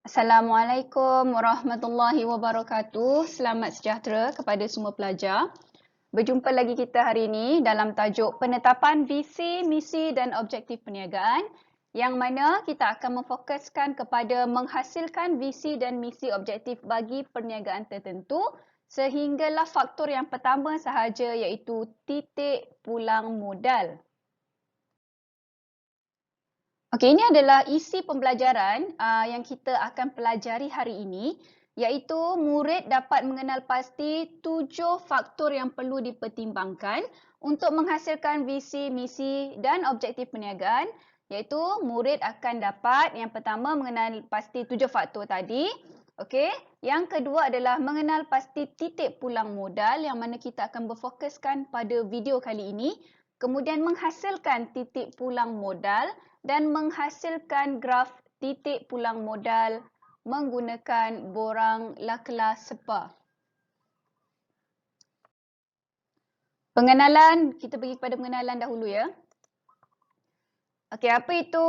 Assalamualaikum warahmatullahi wabarakatuh. Selamat sejahtera kepada semua pelajar. Berjumpa lagi kita hari ini dalam tajuk penetapan visi, misi dan objektif perniagaan yang mana kita akan memfokuskan kepada menghasilkan visi dan misi objektif bagi perniagaan tertentu sehinggalah faktor yang pertama sahaja iaitu titik pulang modal. Okey, ini adalah isi pembelajaran yang kita akan pelajari hari ini, iaitu murid dapat mengenal pasti 7 faktor yang perlu dipertimbangkan untuk menghasilkan visi, misi dan objektif perniagaan, iaitu murid akan dapat yang pertama mengenal pasti 7 faktor tadi. Okey, yang kedua adalah mengenal pasti titik pulang modal yang mana kita akan berfokuskan pada video kali ini. Kemudian menghasilkan titik pulang modal dan menghasilkan graf titik pulang modal menggunakan borang Lakla SEPA. Pengenalan, kita pergi kepada pengenalan dahulu ya. Okey, apa itu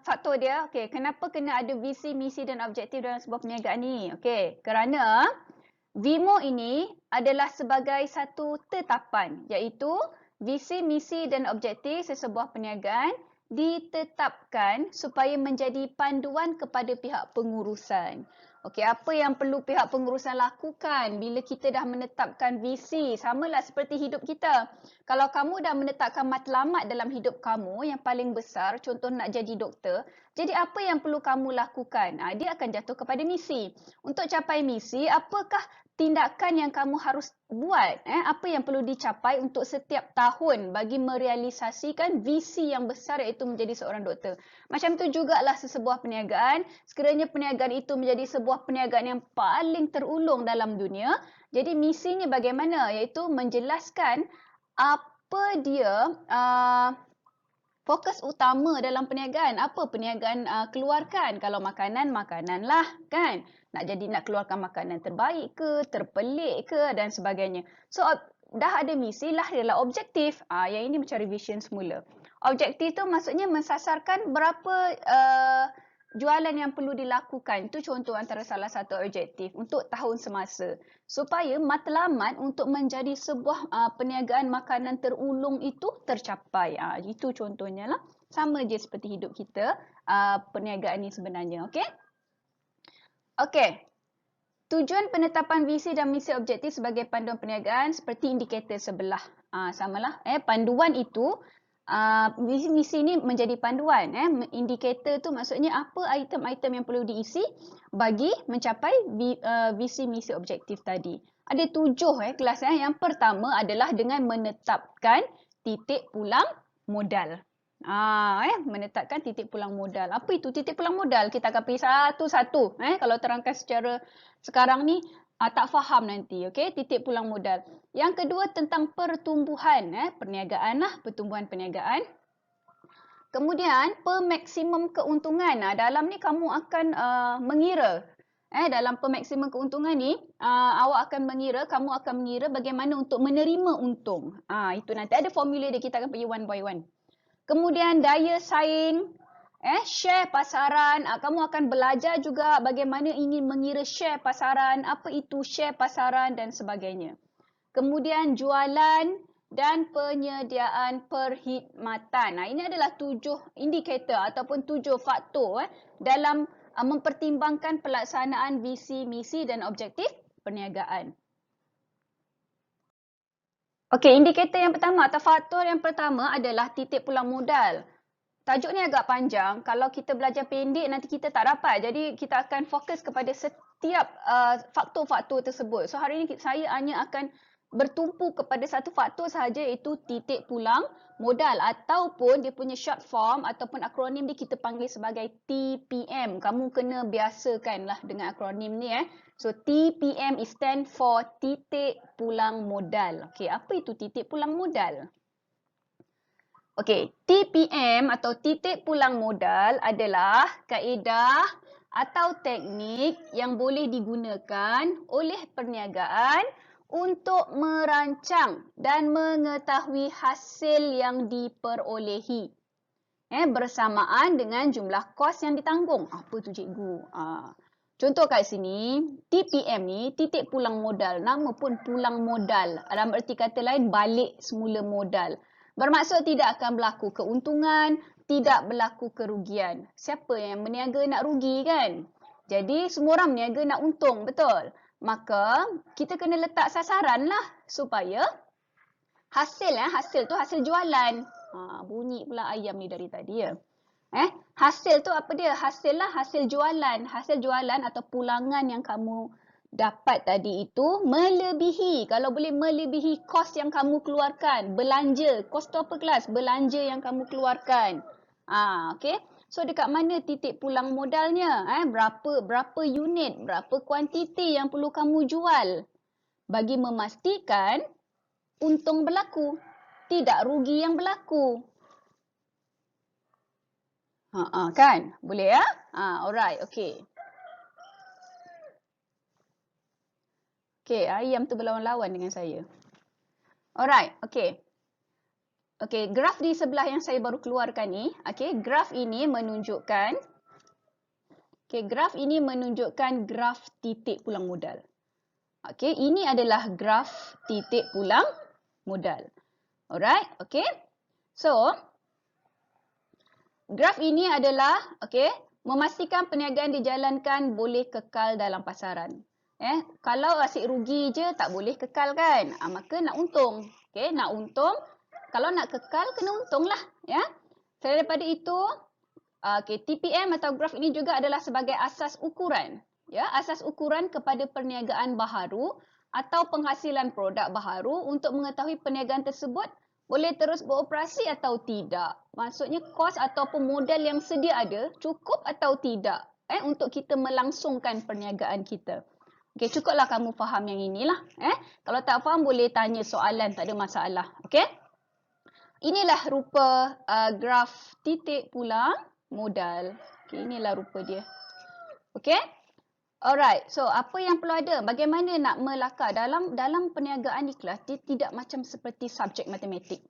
faktor dia? Okey, kenapa kena ada visi, misi dan objektif dalam sebuah perniagaan ni? Okey, kerana VIMO ini adalah sebagai satu tetapan iaitu visi, misi dan objektif sesebuah perniagaan ditetapkan supaya menjadi panduan kepada pihak pengurusan. Okey, apa yang perlu pihak pengurusan lakukan bila kita dah menetapkan visi? Samalah seperti hidup kita. Kalau kamu dah menetapkan matlamat dalam hidup kamu yang paling besar, contoh nak jadi doktor, jadi apa yang perlu kamu lakukan? Dia akan jatuh kepada misi. Untuk capai misi, apakah tindakan yang kamu harus buat? Apa yang perlu dicapai untuk setiap tahun bagi merealisasikan visi yang besar iaitu menjadi seorang doktor? Macam tu jugalah sesebuah perniagaan. Sekiranya perniagaan itu menjadi sebuah perniagaan yang paling terulung dalam dunia, jadi misinya bagaimana? Iaitu menjelaskan apa dia fokus utama dalam perniagaan. Apa perniagaan keluarkan? Kalau makanan, makananlah kan. Nak keluarkan makanan terbaik ke, terpelik ke dan sebagainya. So dah ada misi, lahirlah objektif. Yang ini mencari vision semula. Objektif tu maksudnya mensasarkan berapa jualan yang perlu dilakukan. Itu contoh antara salah satu objektif untuk tahun semasa. Supaya matlamat untuk menjadi sebuah perniagaan makanan terulung itu tercapai. Itu contohnya lah. Sama je seperti hidup kita, perniagaan ni sebenarnya. Okey? Okey. Tujuan penetapan visi dan misi objektif sebagai panduan perniagaan seperti indikator sebelah. Samalah. Panduan itu misi ni menjadi panduan. Indikator tu maksudnya apa item-item yang perlu diisi bagi mencapai visi misi objektif tadi. Ada 7 kelas. Yang pertama adalah dengan menetapkan titik pulang modal. Menetapkan titik pulang modal. Apa itu titik pulang modal? Kita akan pergi satu-satu. Kalau terangkan secara sekarang ni tak faham nanti. Okey, titik pulang modal. Yang kedua tentang pertumbuhan perniagaan lah, pertumbuhan perniagaan. Kemudian pemaksimum keuntungan. Dalam ni kamu akan mengira. Dalam pemaksimum keuntungan ni awak akan mengira, kamu akan mengira bagaimana untuk menerima untung. Itu nanti ada formula dia, kita akan pergi one by one. Kemudian daya saing, share pasaran. Kamu akan belajar juga bagaimana ingin mengira share pasaran, apa itu share pasaran dan sebagainya. Kemudian jualan dan penyediaan perkhidmatan. Ini adalah 7 indikator ataupun 7 faktor dalam mempertimbangkan pelaksanaan visi, misi dan objektif perniagaan. Okey, indikator yang pertama atau faktor yang pertama adalah titik pulang modal. Tajuk ni agak panjang. Kalau kita belajar pendek nanti kita tak dapat. Jadi kita akan fokus kepada setiap faktor-faktor tersebut. So hari ini saya hanya akan bertumpu kepada satu faktor sahaja iaitu titik pulang modal ataupun dia punya short form ataupun akronim dia kita panggil sebagai TPM. Kamu kena biasakanlah dengan akronim ni So TPM is stand for titik pulang modal. Okey, apa itu titik pulang modal? Okey, TPM atau titik pulang modal adalah kaedah atau teknik yang boleh digunakan oleh perniagaan untuk merancang dan mengetahui hasil yang diperolehi. bersamaan dengan jumlah kos yang ditanggung. Apa tu cikgu? Contoh kat sini, TPM ni titik pulang modal. Nama pun pulang modal. Dalam erti kata lain, balik semula modal. Bermaksud tidak akan berlaku keuntungan, tidak berlaku kerugian. Siapa yang berniaga nak rugi kan? Jadi semua orang berniaga nak untung, betul? Maka kita kena letak sasaran lah supaya hasil tu hasil jualan. Bunyi pula ayam ni dari tadi ya. Hasil tu apa dia? Hasil lah hasil jualan. Hasil jualan atau pulangan yang kamu dapat tadi itu melebihi. Kalau boleh melebihi kos yang kamu keluarkan. Belanja. Kos tu apa kelas? Belanja yang kamu keluarkan. Okay. So dekat mana titik pulang modalnya? Berapa unit? Berapa kuantiti yang perlu kamu jual? Bagi memastikan untung berlaku. Tidak rugi yang berlaku. Kan? Boleh ya? Alright, okay. Okay, ayam tu berlawan-lawan dengan saya. Alright, okay. Okay, graf di sebelah yang saya baru keluarkan ni, okay, graf ini menunjukkan graf titik pulang modal. Okay, ini adalah graf titik pulang modal. Alright, okay. So, graf ini adalah memastikan perniagaan dijalankan boleh kekal dalam pasaran. Kalau asyik rugi je tak boleh kekal kan? Maka nak untung. Nak untung, kalau nak kekal kena untung lah. Selain daripada itu, TPM atau graf ini juga adalah sebagai asas ukuran. Asas ukuran kepada perniagaan baharu atau penghasilan produk baharu untuk mengetahui perniagaan tersebut boleh terus beroperasi atau tidak. Maksudnya kos ataupun modal yang sedia ada cukup atau tidak untuk kita melangsungkan perniagaan kita. Okey, cukuplah kamu faham yang inilah. Kalau tak faham boleh tanya soalan, tak ada masalah. Okey. Inilah rupa graf titik pulang modal. Okey, inilah rupa dia. Okey. Alright, so apa yang perlu ada? Bagaimana nak melakar dalam perniagaan ni kelas, dia tidak macam seperti subjek matematik.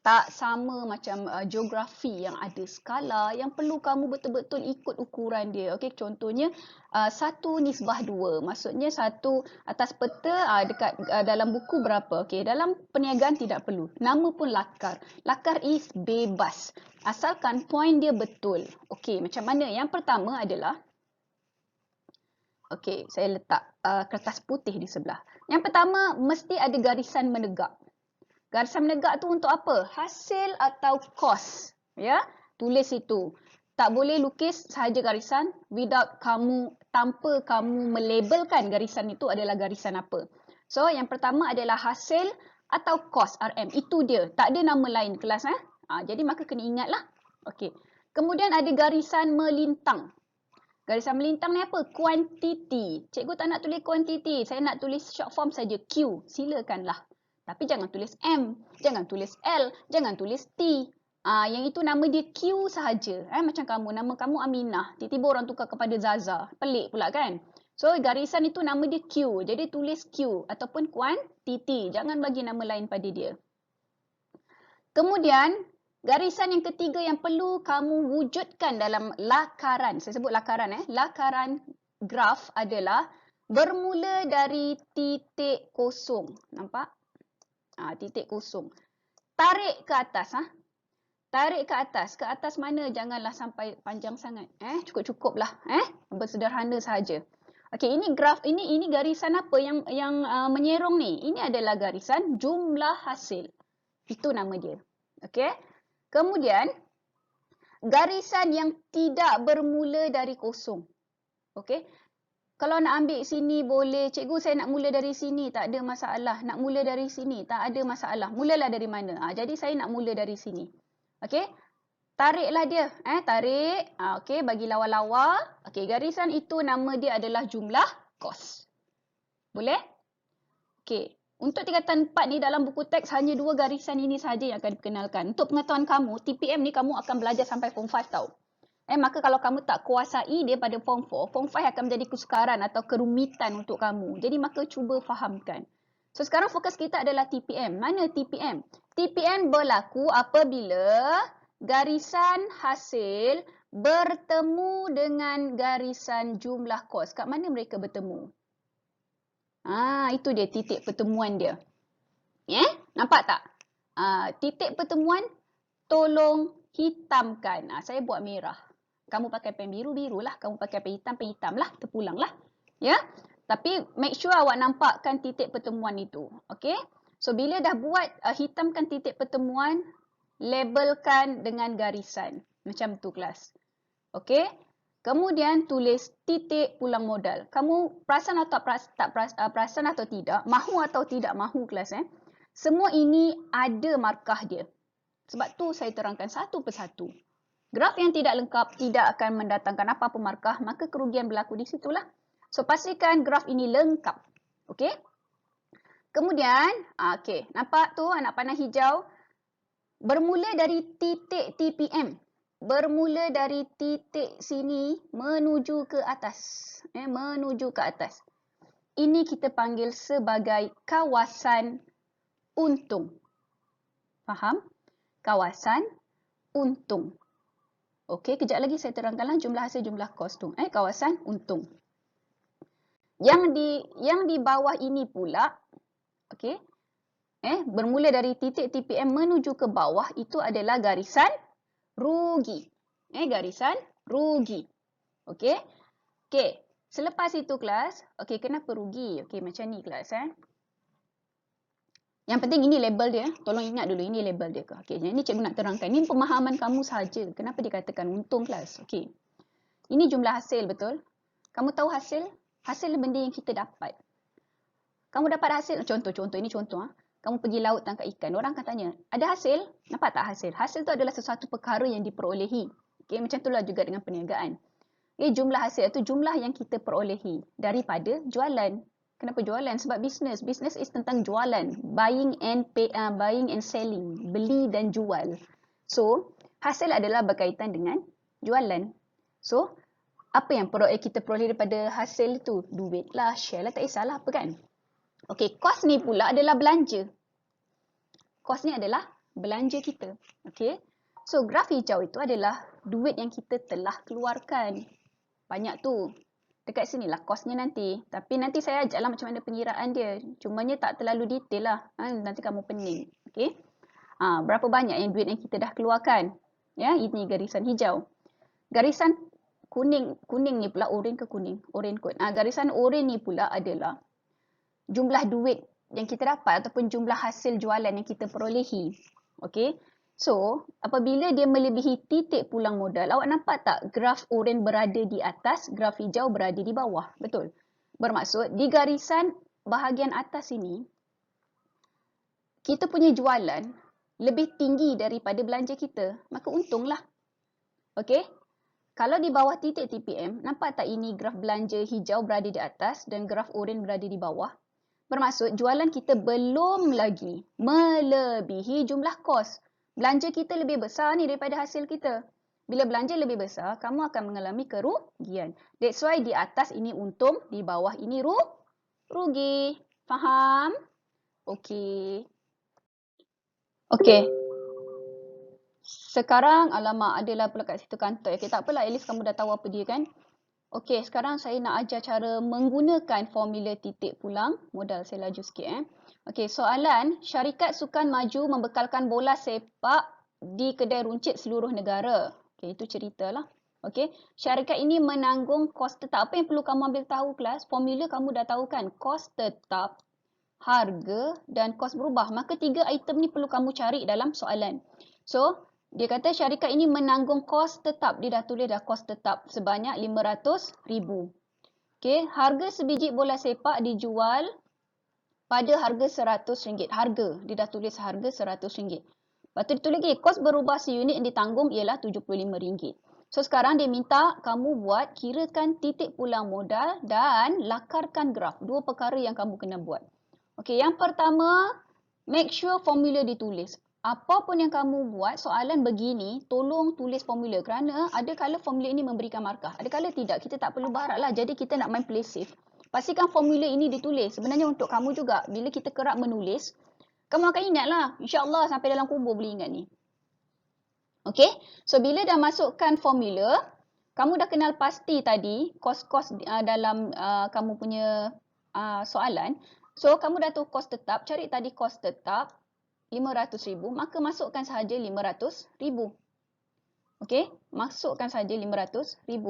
Tak sama macam geografi yang ada skala yang perlu kamu betul-betul ikut ukuran dia. Okey, contohnya 1:2. Maksudnya 1 atas peta dekat dalam buku berapa? Okey, dalam perniagaan tidak perlu. Nama pun lakar. Lakar is bebas. Asalkan point dia betul. Okey, macam mana? Yang pertama adalah okey, saya letak kertas putih di sebelah. Yang pertama, mesti ada garisan menegak. Garisan menegak tu untuk apa? Hasil atau kos. Tulis itu. Tak boleh lukis sahaja garisan tanpa kamu melabelkan garisan itu adalah garisan apa. So, yang pertama adalah hasil atau kos, RM. Itu dia. Tak ada nama lain kelas. Jadi, maka kena ingatlah. Okey. Kemudian ada garisan melintang. Garisan melintang ni apa? Kuantiti. Cikgu tak nak tulis kuantiti. Saya nak tulis short form saja. Q. Silakanlah. Tapi jangan tulis M. Jangan tulis L. Jangan tulis T. Yang itu nama dia Q sahaja. Macam kamu. Nama kamu Aminah. Tiba-tiba orang tukar kepada Zaza. Pelik pula kan? So, garisan itu nama dia Q. Jadi, tulis Q. Ataupun kuantiti. Jangan bagi nama lain pada dia. Kemudian, garisan yang ketiga yang perlu kamu wujudkan dalam lakaran. Saya sebut lakaran. Lakaran graf adalah bermula dari titik kosong. Nampak? Titik kosong. Tarik ke atas. Tarik ke atas. Ke atas mana? Janganlah sampai panjang sangat. Cukup-cukuplah. Bersederhana sahaja. Okey, ini graf. Ini garisan apa yang menyerong ni? Ini adalah garisan jumlah hasil. Itu nama dia. Okey. Kemudian, garisan yang tidak bermula dari kosong. Okey. Kalau nak ambil sini boleh, cikgu saya nak mula dari sini, tak ada masalah. Nak mula dari sini, tak ada masalah. Mulalah dari mana? Jadi saya nak mula dari sini. Okey. Tariklah dia. Tarik. Okey, bagi lawa-lawa. Okey, garisan itu nama dia adalah jumlah kos. Boleh? Okey. Untuk tingkatan 4 ni dalam buku teks hanya 2 garisan ini sahaja yang akan dikenalkan. Untuk pengetahuan kamu, TPM ni kamu akan belajar sampai form 5 tau. Maka kalau kamu tak kuasai dia pada form 4, form 5 akan menjadi kesukaran atau kerumitan untuk kamu. Jadi maka cuba fahamkan. So sekarang fokus kita adalah TPM. Mana TPM? TPM berlaku apabila Garisan hasil bertemu dengan garisan jumlah kos. Kat mana mereka bertemu? Itu dia titik pertemuan dia. Nampak tak? Titik pertemuan tolong hitamkan. Saya buat merah. Kamu pakai pen biru lah. Kamu pakai pen hitam lah. Terpulang lah. Ya. Tapi make sure awak nampakkan titik pertemuan itu. Okay. So bila dah buat hitamkan titik pertemuan, labelkan dengan garisan. Macam tu kelas. Okay. Kemudian tulis titik pulang modal. Kamu perasan atau perasan atau tidak? Mahu atau tidak mahu kelas? Semua ini ada markah dia. Sebab tu saya terangkan satu persatu. Graf yang tidak lengkap tidak akan mendatangkan apa-apa markah, maka kerugian berlaku di situlah. So pastikan graf ini lengkap. Okey? Kemudian, nampak tu anak panah hijau bermula dari titik TPM. Bermula dari titik sini menuju ke atas. Menuju ke atas. Ini kita panggil sebagai kawasan untung. Faham? Kawasan untung. Okey, kejap lagi saya terangkanlah jumlah hasil jumlah kos tu. Kawasan untung. Yang di bawah ini pula, okey. Bermula dari titik TPM menuju ke bawah itu adalah garisan rugi. Garisan rugi. Okey. Okey, selepas itu kelas, okey, kenapa rugi? Okey, macam ni kelas Yang penting ini label dia. Tolong ingat dulu ini label dia. Okey, jadi ni cikgu nak terangkan. Ini pemahaman kamu sahaja. Kenapa dikatakan untung kelas? Okey. Ini jumlah hasil, betul? Kamu tahu hasil? Hasil benda yang kita dapat. Kamu dapat hasil, contoh ini contoh. Kamu pergi laut tangkap ikan. Orang akan tanya, ada hasil? Nampak tak hasil? Hasil tu adalah sesuatu perkara yang diperolehi. Okey, macam itulah juga dengan perniagaan. Jumlah hasil itu jumlah yang kita perolehi daripada jualan. Kenapa jualan? Sebab bisnes. Bisnes is tentang jualan. Buying and selling. Beli dan jual. So, hasil adalah berkaitan dengan jualan. So, apa yang kita peroleh daripada hasil itu? Duit lah, share lah, tak kisahlah apa kan? Okey, kos ni pula adalah belanja. Kos ni adalah belanja kita. Okey. So, graf hijau itu adalah duit yang kita telah keluarkan. Banyak tu. Dekat sinilah kosnya nanti. Tapi nanti saya ajaklah macam mana pengiraan dia. Cumanya tak terlalu detail lah. Nanti kamu pening. Okey. Berapa banyak yang duit yang kita dah keluarkan. Ya, ini garisan hijau. Garisan kuning ni pula, oren ke kuning? Oren kot. Garisan oren ni pula adalah jumlah duit yang kita dapat ataupun jumlah hasil jualan yang kita perolehi. Okey. So, apabila dia melebihi titik pulang modal, awak nampak tak graf oren berada di atas, graf hijau berada di bawah. Betul? Bermaksud, di garisan bahagian atas ini, kita punya jualan lebih tinggi daripada belanja kita. Maka untunglah. Okey? Kalau di bawah titik TPM, nampak tak ini graf belanja hijau berada di atas dan graf oren berada di bawah? Bermaksud, jualan kita belum lagi melebihi jumlah kos. Belanja kita lebih besar ni daripada hasil kita. Bila belanja lebih besar, kamu akan mengalami kerugian. That's why di atas ini untung, di bawah ini rugi. Faham? Okey. Okey. Sekarang, alamak, adalah pula kat situ kantor. Okey, tak apalah, at least kamu dah tahu apa dia kan. Okey, sekarang saya nak ajar cara menggunakan formula titik pulang modal. Saya laju sikit. Okey, soalan, syarikat sukan maju membekalkan bola sepak di kedai runcit seluruh negara. Okey, itu ceritalah. Okey, syarikat ini menanggung kos tetap. Apa yang perlu kamu ambil tahu kelas? Formula kamu dah tahu kan? Kos tetap, harga dan kos berubah. Maka 3 item ni perlu kamu cari dalam soalan. So, dia kata syarikat ini menanggung kos tetap. Dia dah tulis dah kos tetap sebanyak RM500,000. Okey, harga sebiji bola sepak dijual pada harga RM100. Harga, dia dah tulis harga RM100. Lepas tu dia tulis lagi, kos berubah seunit yang ditanggung ialah RM75. So sekarang dia minta kamu buat, kirakan titik pulang modal dan lakarkan graf. 2 perkara yang kamu kena buat. Okey, yang pertama, make sure formula ditulis. Apa pun yang kamu buat, soalan begini, tolong tulis formula. Kerana ada kala formula ini memberikan markah. Ada kala tidak, kita tak perlu berharap lah. Jadi kita nak main play safe. Pastikan formula ini ditulis. Sebenarnya untuk kamu juga, bila kita kerap menulis, kamu akan ingat lah. InsyaAllah sampai dalam kubur boleh ingat ni. Okey, so bila dah masukkan formula, kamu dah kenal pasti tadi kos-kos dalam kamu punya soalan. So, kamu dah tahu kos tetap, cari tadi kos tetap RM500,000, maka masukkan sahaja RM500,000. Okey, masukkan sahaja RM500,000.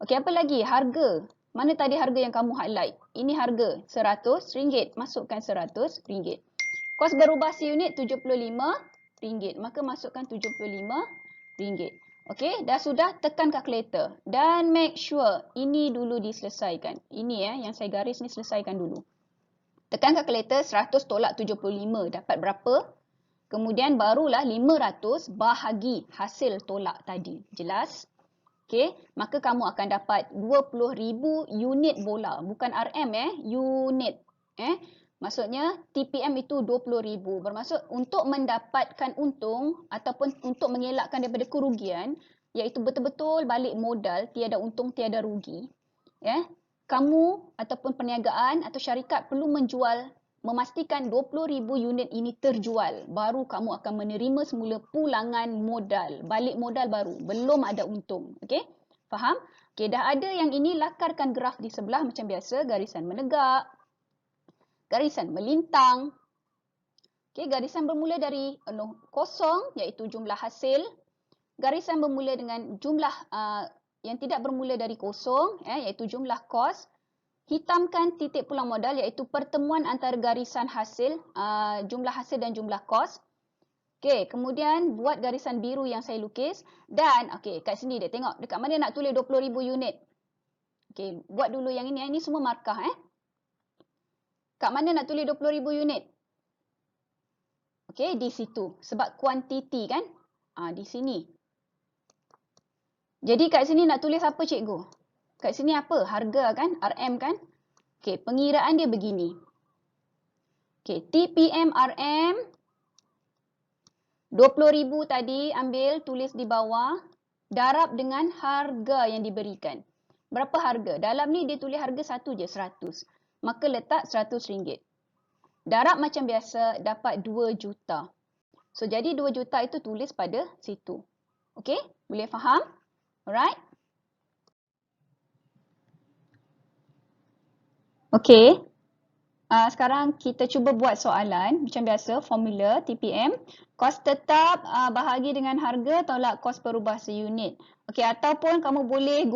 Okey, apa lagi? Harga. Mana tadi harga yang kamu highlight? Ini harga RM100, masukkan RM100. Kos berubah seunit RM75, maka masukkan RM75. Okey, dah sudah, tekan kalkulator dan make sure ini dulu diselesaikan. Ini yang saya garis ni, selesaikan dulu. Tekan kalkulator, 100 tolak 75 dapat berapa? Kemudian barulah 500 bahagi hasil tolak tadi. Jelas? Okey, maka kamu akan dapat 20,000 unit bola. Bukan RM unit. Maksudnya TPM itu 20,000. Bermaksud untuk mendapatkan untung ataupun untuk mengelakkan daripada kerugian, iaitu betul-betul balik modal, tiada untung, tiada rugi. Kamu ataupun perniagaan atau syarikat perlu menjual, memastikan 20,000 unit ini terjual. Baru kamu akan menerima semula pulangan modal. Balik modal baru. Belum ada untung. Okey? Faham? Okey, dah ada yang ini, lakarkan graf di sebelah macam biasa. Garisan menegak. Garisan melintang. Okey, garisan bermula dari kosong, iaitu jumlah hasil. Garisan bermula dengan jumlah yang tidak bermula dari kosong, iaitu jumlah kos. Hitamkan titik pulang modal, iaitu pertemuan antara garisan hasil, jumlah hasil dan jumlah kos. Okey, kemudian buat garisan biru yang saya lukis. Dan, okey, kat sini dia tengok dekat mana nak tulis 20,000 unit. Okey, buat dulu yang ini. Ini semua markah. Kat mana nak tulis 20,000 unit? Okey, di situ. Sebab kuantiti kan? Di sini. Jadi kat sini nak tulis apa cikgu? Kat sini apa? Harga kan? RM kan? Okey, pengiraan dia begini. Okey, TPM RM 20,000 tadi ambil, tulis di bawah, darab dengan harga yang diberikan. Berapa harga? Dalam ni dia tulis harga satu je, 100. Maka letak RM100. Darab macam biasa, dapat 2 juta. So, jadi 2 juta itu tulis pada situ. Okey? Boleh faham? Alright? Okey. Sekarang kita cuba buat soalan. Macam biasa, formula TPM. Kos tetap bahagi dengan harga tolak kos berubah seunit. Okey, ataupun kamu boleh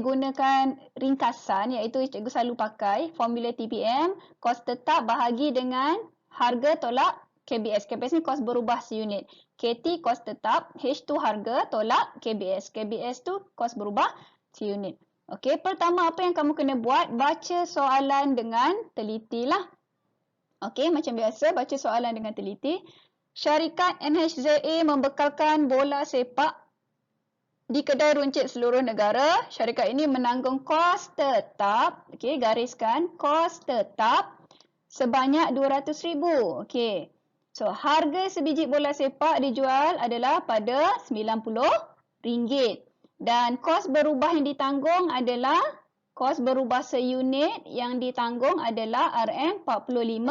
gunakan ringkasan, iaitu cikgu selalu pakai formula TPM. Kos tetap bahagi dengan harga tolak KBS. KBS ni kos berubah seunit. KT kos tetap, H tu harga tolak KBS. KBS tu kos berubah seunit. Okey, pertama apa yang kamu kena buat? Baca soalan dengan teliti lah. Okey, macam biasa, baca soalan dengan teliti. Syarikat NHZA membekalkan bola sepak di kedai runcit seluruh negara. Syarikat ini menanggung kos tetap. Okey, gariskan kos tetap sebanyak RM200,000. Okey. So, harga sebiji bola sepak dijual adalah pada RM90. Dan kos berubah yang ditanggung adalah, kos berubah seunit yang ditanggung adalah RM45.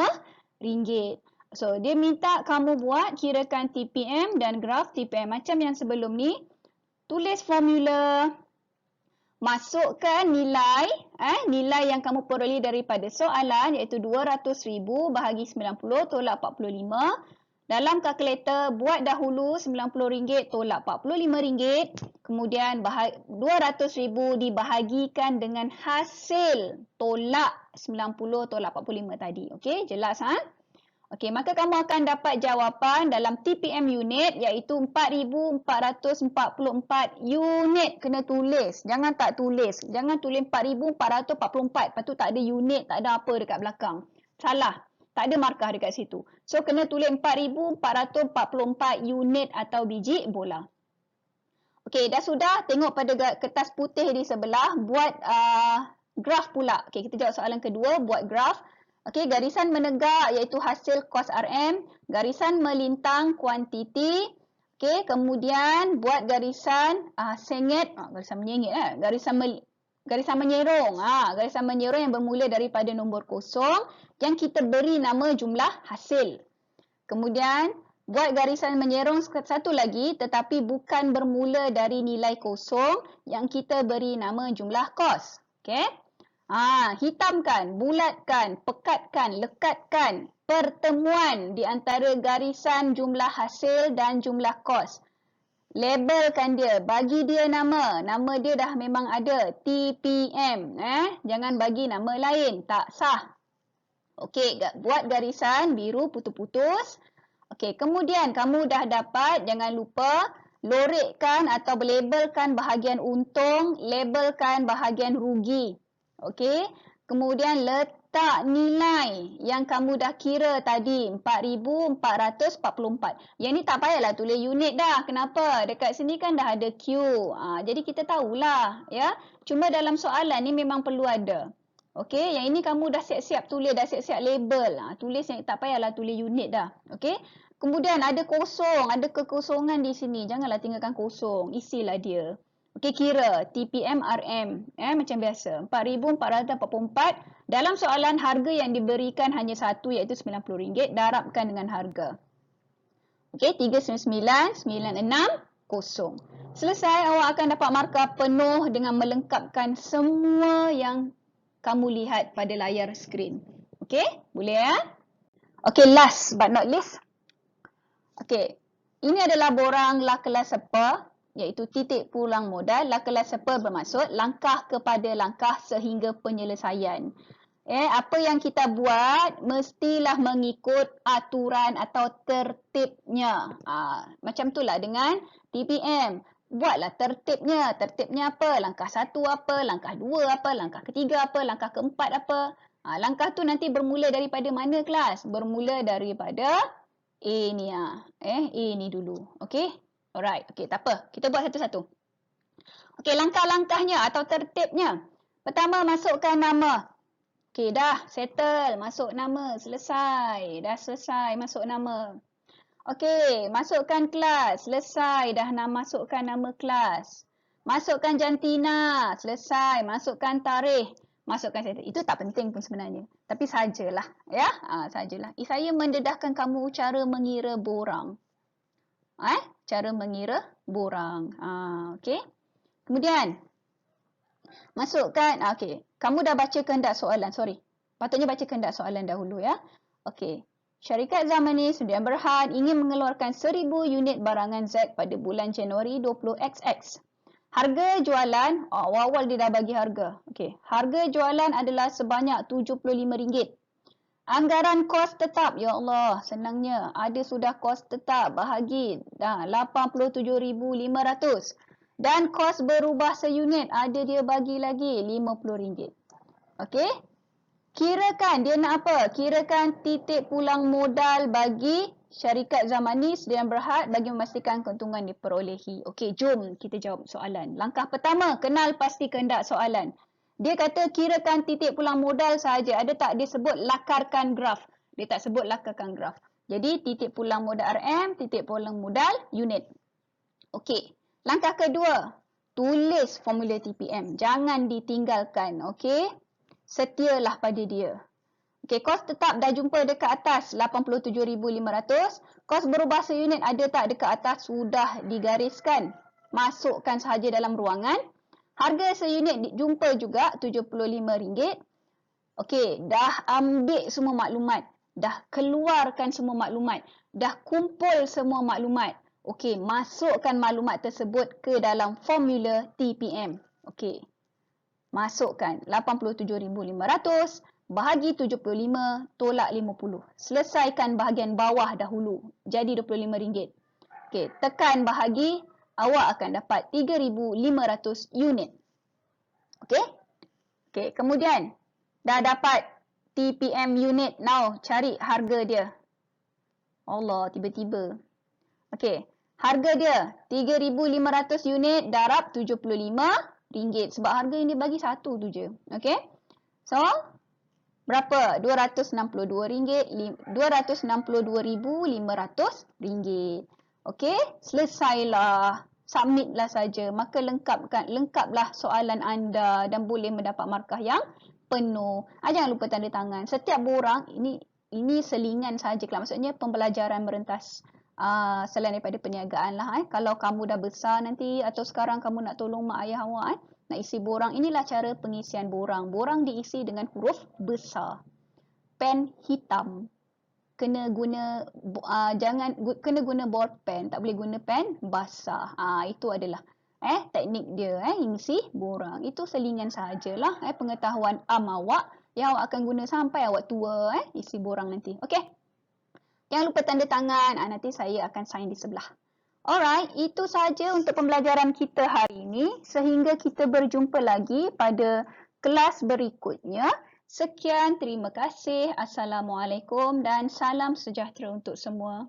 So, dia minta kamu buat, kirakan TPM dan graf TPM. Macam yang sebelum ni, tulis formula. Masukkan nilai, nilai yang kamu peroleh daripada soalan, iaitu 200,000 bahagi 90 tolak 45. Dalam kalkulator, buat dahulu RM90 tolak RM45. Kemudian 200,000 dibahagikan dengan hasil tolak 90 tolak 45 tadi. Okey, jelas Okey, maka kamu akan dapat jawapan dalam TPM unit, iaitu 4,444 unit. Kena tulis. Jangan tak tulis. Jangan tulis 4,444. Lepas tu tak ada unit, tak ada apa dekat belakang. Salah. Tak ada markah dekat situ. So, kena tulis 4,444 unit atau biji bola. Okey, dah sudah. Tengok pada kertas putih di sebelah. Buat graf pula. Okey, kita jawab soalan kedua. Buat graf. Okey, garisan menegak iaitu hasil kos RM. Garisan melintang kuantiti. Okey, kemudian buat garisan sengit. Garisan menyengit. Garisan menyerong. Garisan menyerong yang bermula daripada nombor kosong yang kita beri nama jumlah hasil. Kemudian Buat garisan menyerong satu lagi tetapi bukan bermula dari nilai kosong yang kita beri nama jumlah kos. Okey? Hitamkan, bulatkan, pekatkan, lekatkan pertemuan di antara garisan jumlah hasil dan jumlah kos. Labelkan dia, bagi dia nama. Nama dia dah memang ada, TPM. Jangan bagi nama lain, tak sah. Okey, buat garisan biru putus-putus. Okey, kemudian kamu dah dapat, jangan lupa lorekkan atau labelkan bahagian untung, labelkan bahagian rugi. Okey, kemudian letak nilai yang kamu dah kira tadi, 4,444. Yang ni tak payahlah tulis unit dah. Kenapa? Dekat sini kan dah ada Q. Jadi kita tahulah, ya. Cuma dalam soalan ni memang perlu ada. Okey, yang ini kamu dah siap-siap tulis, dah siap-siap label. Tulis yang tak payahlah tulis unit dah. Okey. Kemudian ada kosong, ada kekosongan di sini. Janganlah tinggalkan kosong, isilah dia. Okey, kira TPM RM. Macam biasa. 4,444. Dalam soalan harga yang diberikan hanya satu iaitu RM90. Darabkan dengan harga. Okey, 399,960. Selesai, awak akan dapat markah penuh dengan melengkapkan semua yang kamu lihat pada layar skrin. Okey, boleh ya? Okey, last but not least. Okey, ini adalah borang la kelas apa, iaitu titik pulang modal. La kelas apa bermaksud langkah kepada langkah sehingga penyelesaian. Apa yang kita buat mestilah mengikut aturan atau tertibnya. Macam itulah dengan TPM. Buatlah tertibnya. Tertibnya apa? Langkah 1 apa? Langkah 2 apa? Langkah ketiga apa? Langkah keempat apa? Langkah tu nanti bermula daripada mana kelas? Bermula daripada A ni. A ni dulu. Okey? Alright. Okey, tak apa. Kita buat satu-satu. Okey, langkah-langkahnya atau tertibnya. Pertama, masukkan nama. Okey, dah settle. Masuk nama. Selesai. Dah selesai masuk nama. Okey, masukkan kelas. Selesai. Dah masukkan nama kelas. Masukkan jantina. Selesai. Masukkan tarikh. Masukkan settle. Itu tak penting pun sebenarnya. Tapi sajalah. Ya, sajalah. Saya mendedahkan kamu cara mengira borang. Cara mengira borang. Okey. Kemudian, masukkan. Okey. Kamu dah baca kehendak soalan. Sorry. Patutnya baca kehendak soalan dahulu ya. Okey. Syarikat Zamani Sdn Bhd ingin mengeluarkan 1,000 unit barangan Z pada bulan Januari 20XX. Harga jualan, awal-awal dia dah bagi harga. Okey, harga jualan adalah sebanyak RM75. Anggaran kos tetap, ya Allah, senangnya. Ada sudah kos tetap, bahagi. Dah, RM87,500. Dan kos berubah seunit, ada dia bagi lagi RM50. Okey. Kirakan, dia nak apa? Kirakan titik pulang modal bagi Syarikat Zamani Sdn Bhd bagi memastikan keuntungan diperolehi. Okey, jom kita jawab soalan. Langkah pertama, kenal pasti kehendak soalan. Dia kata kirakan titik pulang modal sahaja. Ada tak dia sebut lakarkan graf? Dia tak sebut lakarkan graf. Jadi titik pulang modal RM, titik pulang modal unit. Okey, langkah kedua, tulis formula TPM. Jangan ditinggalkan, okey? Setialah pada dia. Okey, kos tetap dah jumpa dekat atas 87,500. Kos berubah seunit ada tak dekat atas? Sudah digariskan. Masukkan sahaja dalam ruangan. Harga seunit jumpa juga RM75. Okey, dah ambil semua maklumat. Dah keluarkan semua maklumat. Dah kumpul semua maklumat. Okey, masukkan maklumat tersebut ke dalam formula TPM. Okey. Masukkan 87,500. Bahagi 75, tolak 50. Selesaikan bahagian bawah dahulu. Jadi RM25. Okey, tekan bahagi, awak akan dapat 3,500 unit. Okey? Okey, kemudian dah dapat TPM unit. Now, cari harga dia. Allah, tiba-tiba. Okey, harga dia 3,500 unit darab RM75. Sebab harga yang dia bagi satu tu je. Okey? So, berapa? RM262,500. Okey, selesailah. Submitlah saja. Maka lengkaplah soalan anda dan boleh mendapat markah yang penuh. Jangan lupa tanda tangan. Setiap borang ini selingan saja kelas. Maksudnya pembelajaran merentas Selain daripada perniagaan lah. Kalau kamu dah besar nanti atau sekarang kamu nak tolong mak ayah awak nak isi borang, inilah cara pengisian borang. Borang diisi dengan huruf besar. Pen hitam. Kena guna kena guna bolpen, tak boleh guna pen basah. Itu adalah teknik dia isi borang. Itu selingan sahajalah pengetahuan awak yang awak akan guna sampai awak tua isi borang nanti. Okey. Jangan lupa tanda tangan. Nanti saya akan sign di sebelah. Alright, itu sahaja untuk pembelajaran kita hari ini. Sehingga kita berjumpa lagi pada kelas berikutnya. Sekian, terima kasih. Assalamualaikum dan salam sejahtera untuk semua.